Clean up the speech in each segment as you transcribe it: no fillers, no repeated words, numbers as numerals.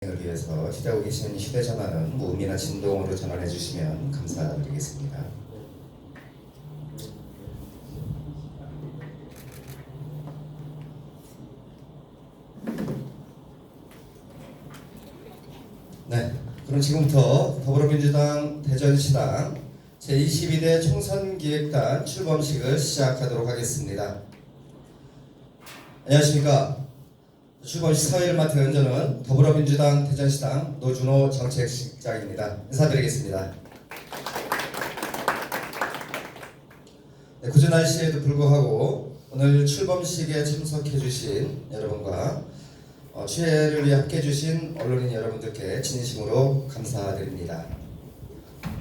을 위해서 휴대하고 계신 휴대전화는 무음이나 진동으로 전환해 주시면 감사드리겠습니다. 네, 그럼 지금부터 더불어민주당 대전시당 제22대 총선기획단 출범식을 시작하도록 하겠습니다. 안녕하십니까. 출범식 사회를 맡은 저는 더불어민주당 대전시당 노준호 정책실장입니다. 인사드리겠습니다. 네, 궂은 날씨에도 불구하고 오늘 출범식에 참석해 주신 여러분과 취재를 위해 함께 해주신 언론인 여러분들께 진심으로 감사드립니다.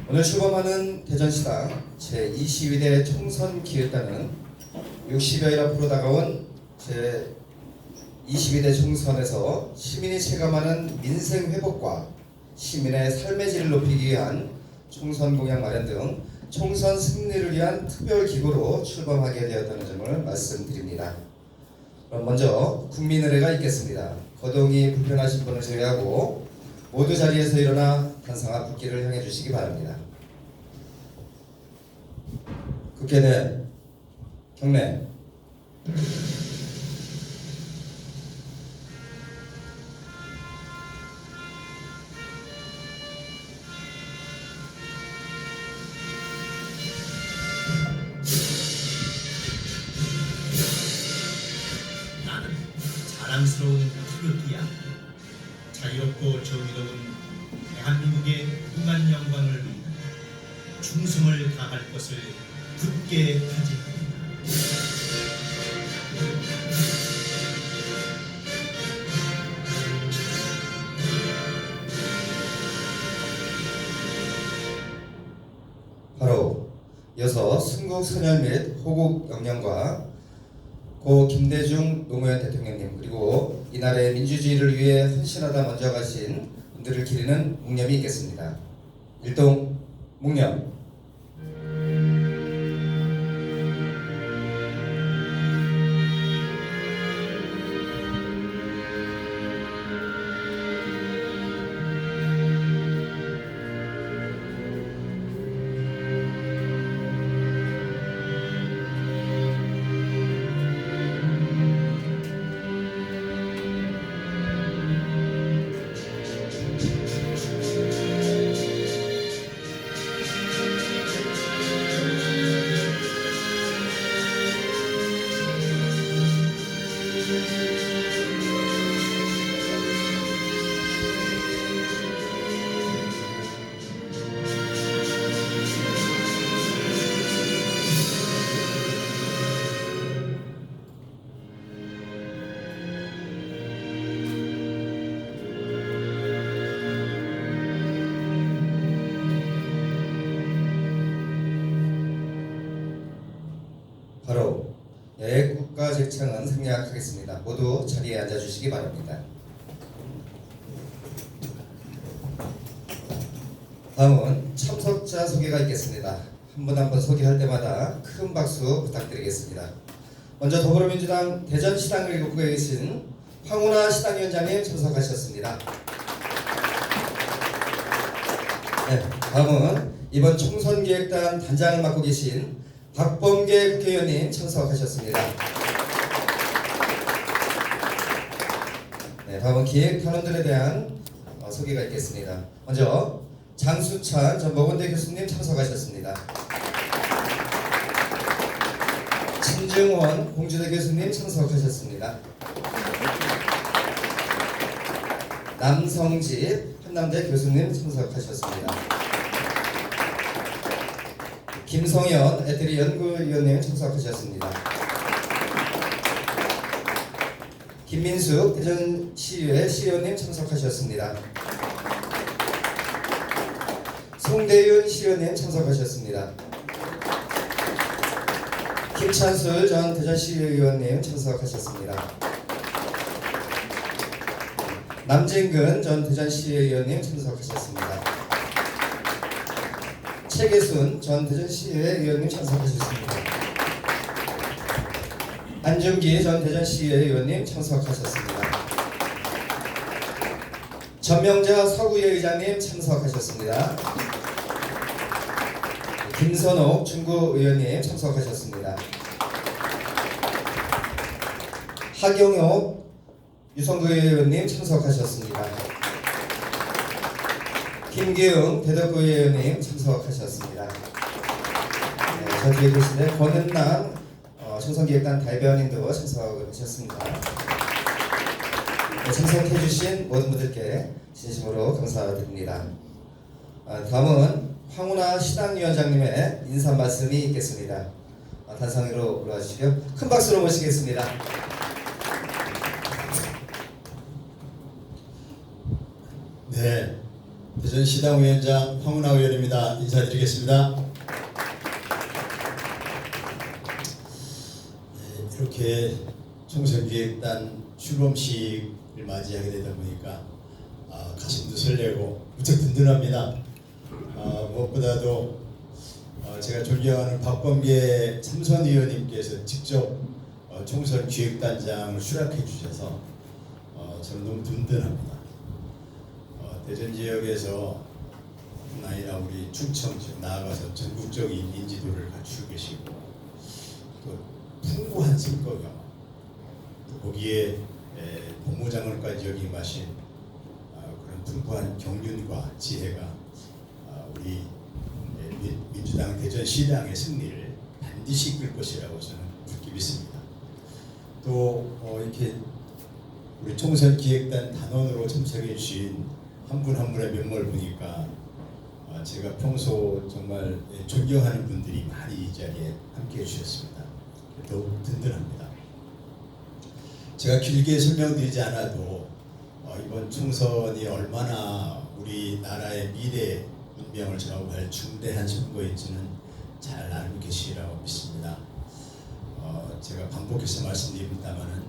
오늘 출범하는 대전시당 제22대 총선기획단은 60여일 앞으로 다가온 제22대 총선에서 시민이 체감하는 민생 회복과 시민의 삶의 질을 높이기 위한 총선 공약 마련 등 총선 승리를 위한 특별 기구로 출범하게 되었다는 점을 말씀드립니다. 그럼 먼저 국민의례가 있겠습니다. 거동이 불편하신 분을 제외하고 모두 자리에서 일어나 단상 앞 국기를 향해 주시기 바랍니다. 국회는 경례. 나는 자랑스러운 태극기야. 자유롭고 정의로운 대한민국의 무한 영광을 위해 충성을 다할 것을 굳게 다짐합니다. 바로 이어서 순국 선열 및 호국 영령과 고 김대중 노무현 대통령님 그리고 이 나라의 민주주의를 위해 헌신하다 먼저 가신 분들을 기리는 묵념이 있겠습니다. 일동 묵념. 바로 애국가 제창은 생략하겠습니다. 모두 자리에 앉아주시기 바랍니다. 다음은 참석자 소개가 있겠습니다. 한 분 한 분 소개할 때마다 큰 박수 부탁드리겠습니다. 먼저 더불어민주당 대전시당을 이끌고 계신 황운하 시당위원장님 참석하셨습니다. 네, 다음은 이번 총선기획단 단장을 맡고 계신 박범계 국회의원님 참석하셨습니다. 네, 다음은 기획단원들에 대한 소개가 있겠습니다. 먼저 장수찬 전 모건대 교수님 참석하셨습니다. 진중원 공주대 교수님 참석하셨습니다. 남성집 한남대 교수님 참석하셨습니다. 김성현 애트리 연구위원님 참석하셨습니다. 김민숙 대전시의회 시의원님 참석하셨습니다. 송대윤 시의원님 참석하셨습니다. 김찬술 전 대전시의원님 참석하셨습니다. 남진근 전 대전시의원님 참석하셨습니다. 최계순 전 대전시의회 의원님 참석하셨습니다. 안중기 전 대전시의회 의원님 참석하셨습니다. 전명자 서구회 의장님 참석하셨습니다. 김선옥 중구 의원님 참석하셨습니다. 하경옥 유성구회 의원님 참석하셨습니다. 김계웅 대덕구회 의원님 참석하셨습니다. 네, 저 뒤에 계신데 권은남 총선기획단 대변인도 참석을 하셨습니다. 네, 참석해주신 모든 분들께 진심으로 감사드립니다. 다음은 황운하 시당위원장님의 인사 말씀이 있겠습니다. 단상위로 올라와 주시고요. 큰 박수로 모시겠습니다. 네, 대전시당위원장 황운하 의원입니다. 인사드리겠습니다. 네, 이렇게 총선기획단 출범식을 맞이하게 되다 보니까 가슴도 설레고 무척 든든합니다. 무엇보다도 제가 존경하는 박범계 삼선위원님께서 직접 총선 기획단장을 수락해 주셔서 저는 너무 든든합니다. 대전 지역에서 뿐 아니라 우리 충청 지역 나아가서 전국적인 인지도를 갖추고 계시고 또 풍부한 선거 경험, 또 거기에 법무장관까지 역임하신 그런 풍부한 경륜과 지혜가 우리 민주당 대전시당의 승리를 반드시 이끌 것이라고 저는 굳게 믿습니다. 또 이렇게 우리 총선 기획단 단원으로 참석해 주신 한 분 한 분의 면모를 보니까 제가 평소 정말 존경하는 분들이 많이 이 자리에 함께해 주셨습니다. 더욱 든든합니다. 제가 길게 설명드리지 않아도 이번 총선이 얼마나 우리나라의 미래 운명을 좌우할 중대한 선거인지는 잘 알고 계시리라고 믿습니다. 제가 반복해서 말씀드립니다만은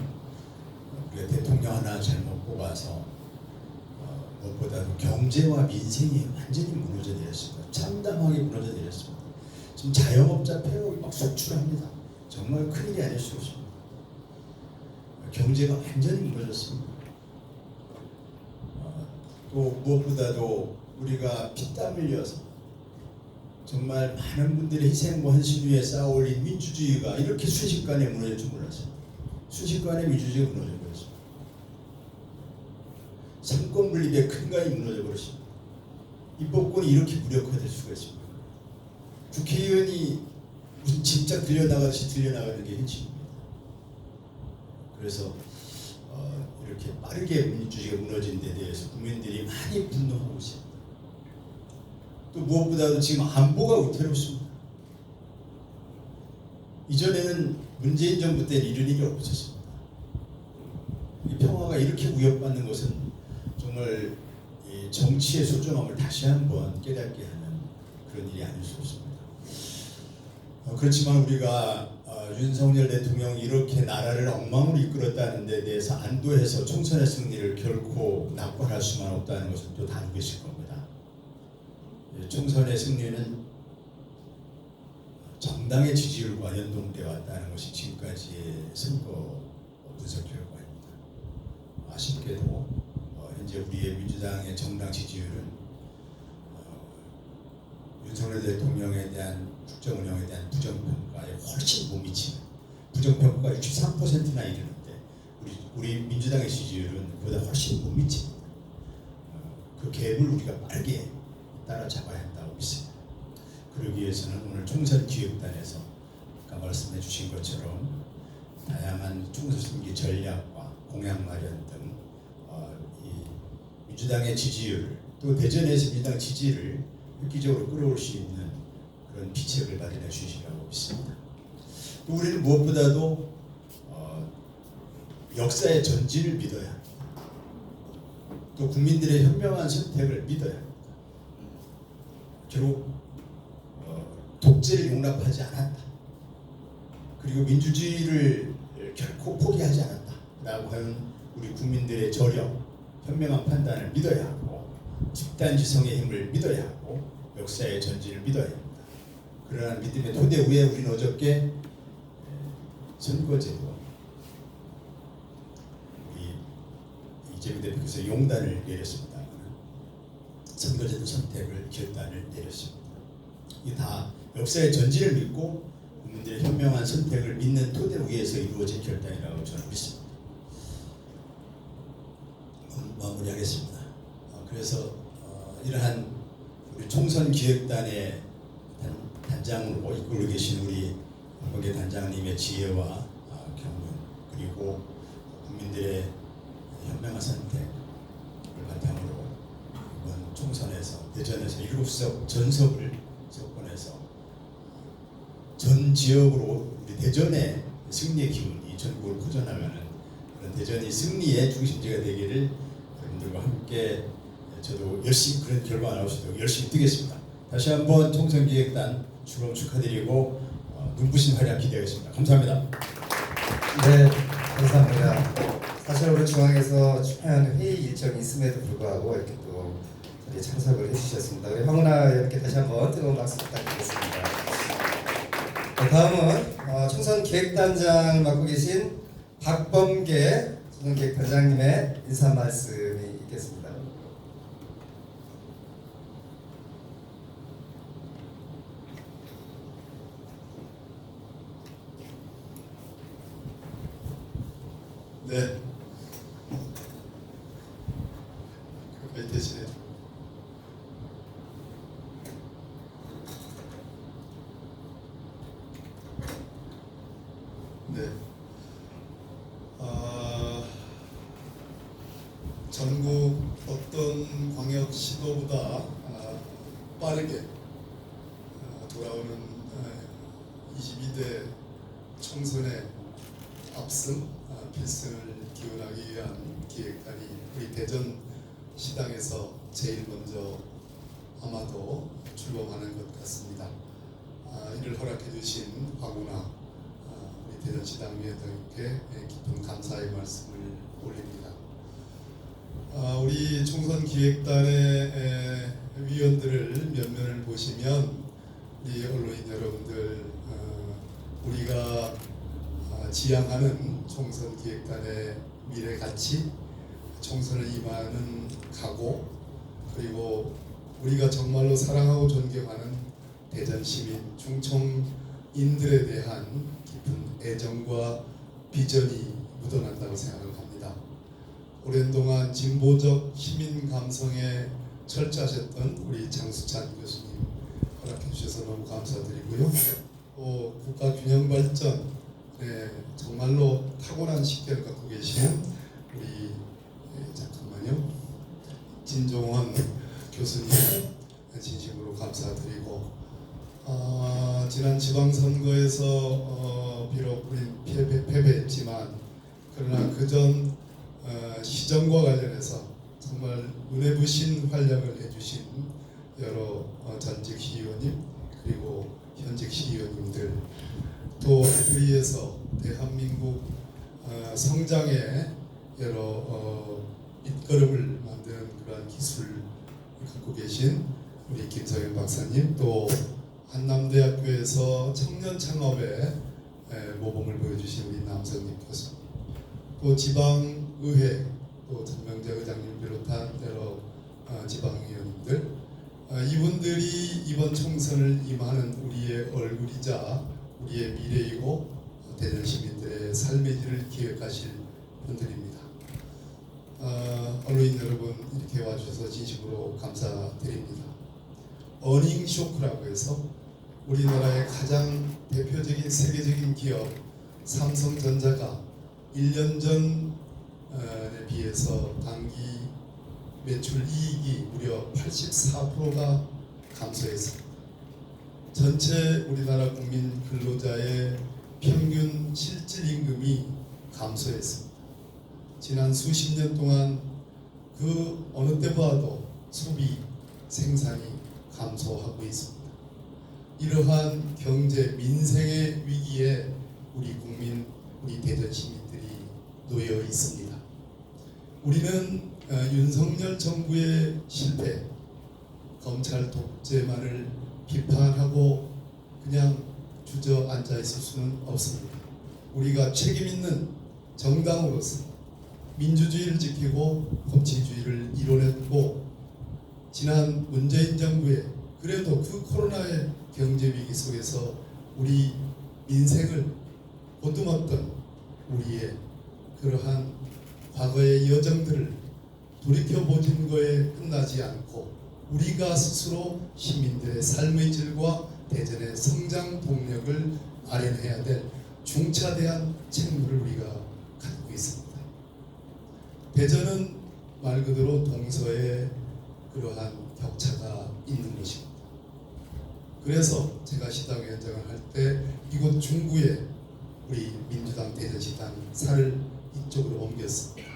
우리가 대통령 하나 잘못 뽑아서 무엇보다도 경제와 민생이 완전히 무너져 내렸습니다. 참담하게 무너져 내렸습니다. 지금 자영업자 폐업이 막 속출합니다. 정말 큰일이 아닐 수 없습니다. 경제가 완전히 무너졌습니다. 또 무엇보다도 우리가 피땀 흘려서 정말 많은 분들의 희생과 헌신 위에 쌓아올린 민주주의가 이렇게 순식간에 무너질 줄 몰랐어요. 순식간에 민주주의가 무너져 버렸습니다. 삼권 분립의 근간이 무너져 버렸습니다. 입법권이 이렇게 무력화될 수가 있습니다. 국회의원이 무슨 짐짝 들려나가듯이 들려나가는 게 현실입니다. 그래서 이렇게 빠르게 민주주의가 무너진 데 대해서 국민들이 많이 분노하고 있습니다. 또 무엇보다도 지금 안보가 위태롭습니다. 이전에는 문재인 정부 때 이런 일이 없었습니다. 이 평화가 이렇게 위협받는 것은 정말 이 정치의 소중함을 다시 한번 깨닫게 하는 그런 일이 아닐 수 없습니다. 그렇지만 우리가 윤석열 대통령이 이렇게 나라를 엉망으로 이끌었다는 데 대해서 안도해서 총선의 승리를 결코 낙관할 수만 없다는 것을 또 다루고 계실 겁니다. 총선의 승리는 정당의 지지율과 연동되어 왔다는 것이 지금까지의 선거 분석 결과입니다. 아쉽게도 현재 우리의 민주당의 정당 지지율은 윤석열 대통령에 대한 국정 운영에 대한 부정평가에 훨씬 못 미치는, 부정평가가 63%나 이르는데 우리 민주당의 지지율은 그보다 훨씬 못 미칩니다. 그 갭을 우리가 빠르게 따라잡아야 한다고 믿습니다. 그러기 위해서는 오늘 총선 기획단에서 아까 말씀해 주신 것처럼 다양한 총선 승리 전략과 공약 마련 등 이 민주당의 지지율, 또 대전에서 민주당 지지를 획기적으로 끌어올 수 있는 그런 비책을 마련해 주시라고 믿습니다. 또 우리는 무엇보다도 역사의 전진을 믿어야 합니다. 또 국민들의 현명한 선택을 믿어야 합니다. 결국 독재를 용납하지 않았다. 그리고 민주주의를 결코 포기하지 않았다라고 하는 우리 국민들의 저력, 현명한 판단을 믿어야 하고 집단지성의 힘을 믿어야 하고 역사의 전진을 믿어야 합니다. 그러한 믿음의 토대 위에 우리는 어저께 선거제도 이재명 대표께서 용단을 내렸습니다. 선거제도 선택을 결단을 내렸습니다. 이게 다 역사의 전지를 믿고 국민들의 현명한 선택을 믿는 토대 위에서 이루어진 결단이라고 저는 믿습니다. 마무리하겠습니다. 그래서 이러한 우리 총선기획단의 단장으로 이끌고 계신 우리 한국의 단장님의 지혜와 경륜 그리고 국민들의 현명한 선택을 바탕으로 이번 총선에서 대전에서 7석 전석을 석권해서 전 지역으로 우리 대전의 승리의 기운이 전국으로 퍼져나가는 그런 대전이 승리의 중심지가 되기를 여러분들과 함께 저도 열심히 그런 결과가 나올 수 있도록 열심히 뛰겠습니다. 다시 한번 총선기획단 출범 축하드리고 눈부신 활약 기대하겠습니다. 감사합니다. 네, 감사합니다. 사실 우리 중앙에서 중요한 회의 일정이 있음에도 불구하고 이렇게 또 자리에 참석을 해주셨습니다. 우리 황운하 의원께 다시 한번 뜨거운 박수 부탁드리겠습니다. 네, 다음은 총선기획단장을 맡고 계신 박범계 총선기획단장님의 인사 말씀이 있겠습니다. 네. 그렇게 대신에 네. 전국 어떤 광역 시도보다 빠르게 돌아오는 22대 총선에 앞선 필승을 기원하기 위한 기획단이 우리 대전 시당에서 제일 먼저 아마도 출범하는 것 같습니다. 이를 허락해 주신 박운하 우리 대전 시당 위원장님께 깊은 감사의 말씀을 올립니다. 우리 총선 기획단의 위원들을 몇 면을 보시면 우리 언론인 여러분들 우리가 지향하는 총선 기획단의 미래 가치, 총선을 임하는 각오, 그리고 우리가 정말로 사랑하고 존경하는 대전 시민, 충청인들에 대한 깊은 애정과 비전이 묻어난다고 생각을 합니다. 오랜 동안 진보적 시민 감성에 철저하셨던 우리 장수찬 교수님 허락해 주셔서 너무 감사드리고요. 또 국가 균형 발전 정말로 탁월한 식견을 갖고 계신 우리 잠깐만요 진종원 교수님 진심으로 감사드리고 지난 지방선거에서 비록 우린 패배했지만 그러나 그전 시정과 관련해서 정말 은혜 부신 활약을 해주신 여러 전직 시의원님 그리고 현직 시의원님들 또 우리에서 대한민국 성장의 여러 밑거름을 만드는 그러한 기술을 갖고 계신 우리 김성현 박사님 또 한남대학교에서 청년 창업에 모범을 보여주신 우리 남성님 교수 또 지방의회 또 전명재 의장님 비롯한 여러 지방의원님들 이분들이 이번 총선을 임하는 우리의 얼굴이자 우리의 미래이고 대전 시민들의 삶의 질을 기획하실 분들입니다. 언론인 여러분 이렇게 와주셔서 진심으로 감사드립니다. 어닝 쇼크라고 해서 우리나라의 가장 대표적인 세계적인 기업 삼성전자가 1년 전에 비해서 단기 매출 이익이 무려 84%가 감소했습니다. 전체 우리나라 국민 근로자의 평균 실질임금이 감소했습니다. 지난 수십 년 동안 그 어느 때보다도 소비, 생산이 감소하고 있습니다. 이러한 경제, 민생의 위기에 우리 국민, 우리 대전 시민들이 놓여 있습니다. 우리는 윤석열 정부의 실패, 검찰 독재만을 비판하고 그냥 주저앉아 있을 수는 없습니다. 우리가 책임 있는 정당으로서 민주주의를 지키고 법치주의를 이뤄내고 지난 문재인 정부의 그래도 그 코로나의 경제 위기 속에서 우리 민생을 보듬었던 우리의 그러한 과거의 여정들을 돌이켜보는 거에 끝나지 않고 우리가 스스로 시민들의 삶의 질과 대전의 성장 동력을 마련해야 될 중차대한 책무를 우리가 갖고 있습니다. 대전은 말 그대로 동서의 그러한 격차가 있는 것입니다. 그래서 제가 시당위원장을 할 때 이곳 중구에 우리 민주당 대전시당 사를 이쪽으로 옮겼습니다.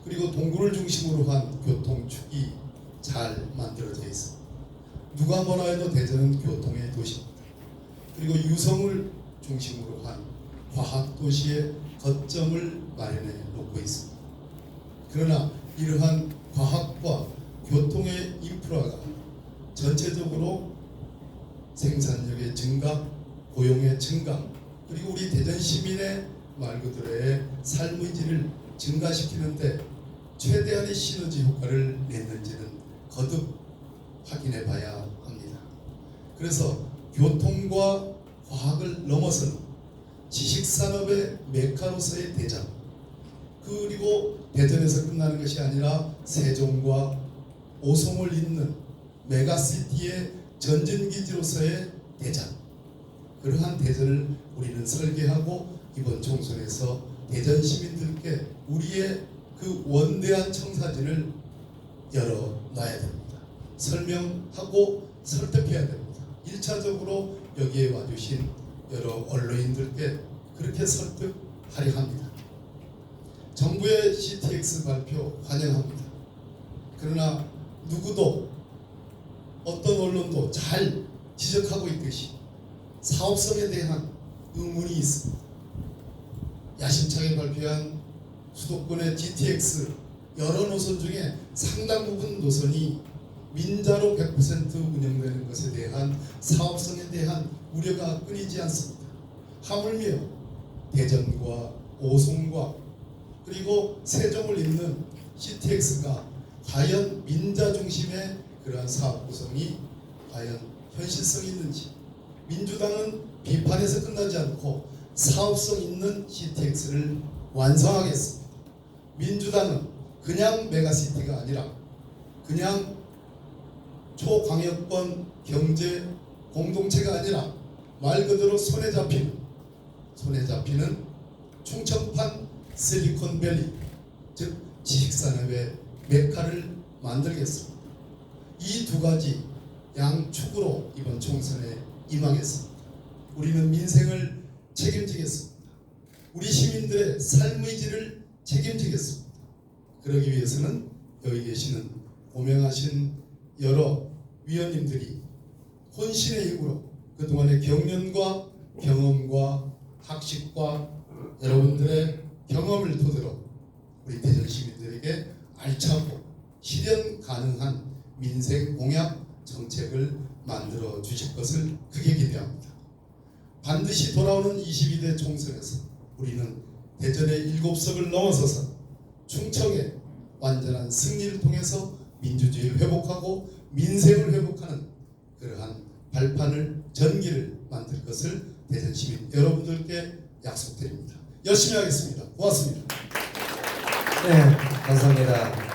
그리고 동구를 중심으로 한 교통축이 잘 만들어져 있습니다. 누가 뭐라 해도 대전은 교통의 도시입니다. 그리고 유성을 중심으로 한 과학도시의 거점을 마련해 놓고 있습니다. 그러나 이러한 과학과 교통의 인프라가 전체적으로 생산력의 증가, 고용의 증가, 그리고 우리 대전 시민의 말 그대로의 삶의 질을 증가시키는데 최대한의 시너지 효과를 냈는지는 거듭 확인해 봐야 합니다. 그래서 교통과 과학을 넘어서는 지식산업의 메카로서의 대전, 그리고 대전에서 끝나는 것이 아니라 세종과 오송을 잇는 메가시티의 전진기지로서의 대전, 그러한 대전을 우리는 설계하고 이번 총선에서 대전 시민들께 우리의 그 원대한 청사진을 열어놔야 됩니다. 설명하고 설득해야 됩니다. 1차적으로 여기에 와주신 여러 언론인들께 그렇게 설득하려 합니다. 정부의 CTX 발표 환영합니다. 그러나 누구도 어떤 언론도 잘 지적하고 있듯이 사업성에 대한 의문이 있습니다. 야심차게 발표한 수도권의 GTX 여러 노선 중에 상당 부분 노선이 민자로 100% 운영되는 것에 대한 사업성에 대한 우려가 끊이지 않습니다. 하물며 대전과 오송과 그리고 세종을 잇는 CTX가 과연 민자 중심의 그러한 사업 구성이 과연 현실성이 있는지, 민주당은 비판에서 끝나지 않고 사업성 있는 CTX를 완성하겠습니다. 민주당은 그냥 메가시티가 아니라 그냥 초광역권 경제 공동체가 아니라 말 그대로 손에 잡히는 충청판 실리콘밸리, 즉 지식산업의 메카를 만들겠습니다. 이 두 가지 양축으로 이번 총선에 임하겠습니다. 우리는 민생을 책임지겠습니다. 우리 시민들의 삶의 질을 책임지겠습니다. 그러기 위해서는 여기 계시는 고명하신 여러 위원님들이 혼신의 힘으로 그동안의 경륜과 경험과 학식과 여러분들의 경험을 토대로 우리 대전 시민들에게 알차고 실현 가능한 민생 공약 정책을 만들어 주실 것을 크게 기대합니다. 반드시 돌아오는 22대 총선에서 우리는 대전의 7석을 넘어서서 충청의 완전한 승리를 통해서 민주주의를 회복하고 민생을 회복하는 그러한 발판을 전기를 만들 것을 대전 시민 여러분들께 약속드립니다. 열심히 하겠습니다. 고맙습니다. 네, 감사합니다.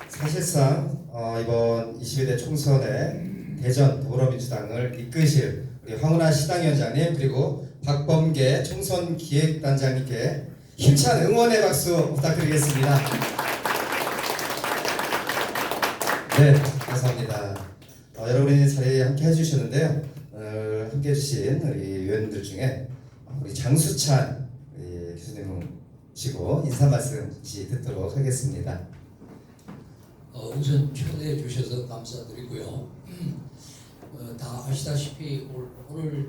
사실상 이번 22대 총선에 대전 더불어민주당을 이끄실 우리 황운하 시당위원장님 그리고 박범계 총선기획단장님께 힘찬 응원의 박수 부탁드리겠습니다. 네, 감사합니다. 여러분이 자리에 함께 해주셨는데요. 함께 해주신 우리 의원님들 중에 우리 장수찬 교수님이시고 인사 말씀 잠시 듣도록 하겠습니다. 우선 초대해 주셔서 감사드리고요. 다 아시다시피 오늘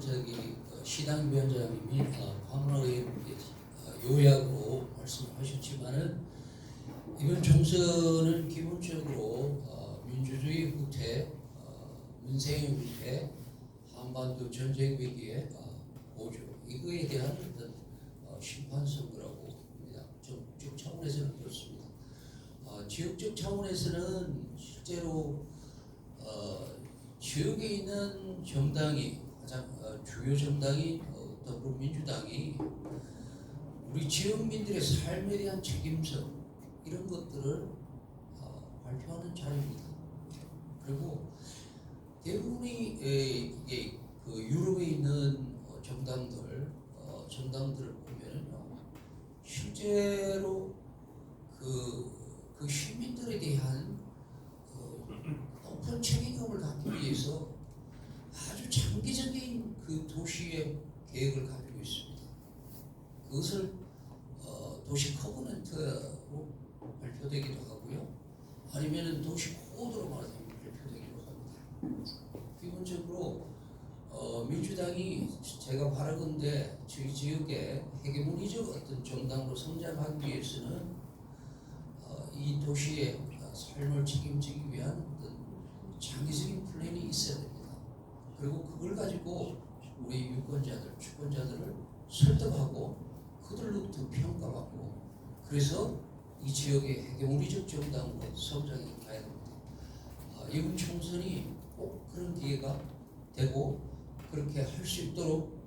시당 위원장님이 황운하 의원님께 요약으로 말씀하셨지만은 이번 총선은 기본적으로 민주주의 후퇴, 민생의 후퇴, 한반도 전쟁 위기의 보조 이거에 대한 어떤 심판 선거라고 봅니다. 정책 차원에서는 그렇습니다. 지역적 차원에서는 실제로 지역에 있는 정당이 가장 주요 정당이 더불어민주당이 우리 지역민들의 삶에 대한 책임성 이런 것들을 발표하는 자리입니다. 그리고 대부분이 이게 그 유럽에 있는 정당들을 보면요, 실제로 그 시민들에 대한 높은 책임감을 갖기 위해서 아주 장기적인 그 도시의 계획을 가지고 있습니다. 그것을 도시 커버넌트로 발표되기도 하고요, 아니면은 도시 코드로 말하자면 발표되기도 합니다. 기본적으로 민주당이 제가 바라건대 저희 지역의 헤게모니적 어떤 정당으로 성장하기 위해서는 이 도시의 삶을 책임지기 위한 어떤 장기적인 플랜이 있어야 됩니다. 그리고 그걸 가지고 우리 유권자들, 주권자들을 설득하고 그들로부터 평가받고 그래서 이 지역의 헤게모니적 정당으로 성장해 가야 됩니다. 이번 총선이 꼭 그런 기회가 되고 그렇게 할 수 있도록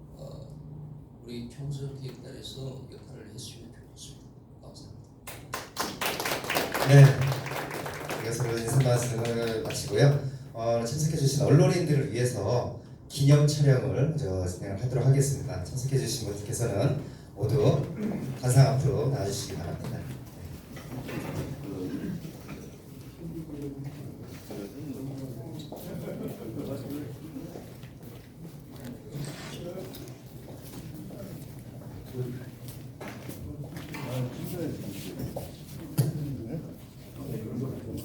우리 총선 기획단에서 역할을 했으면 좋겠습니다. 감사합니다. 네, 이것으로 인사 말씀을 마치고요. 참석해주신 언론인들을 위해서 기념 촬영을 진행하도록 하겠습니다. 참석해주신 분들께서는 모두 단상 앞으로 나와주시기 바랍니다. 네.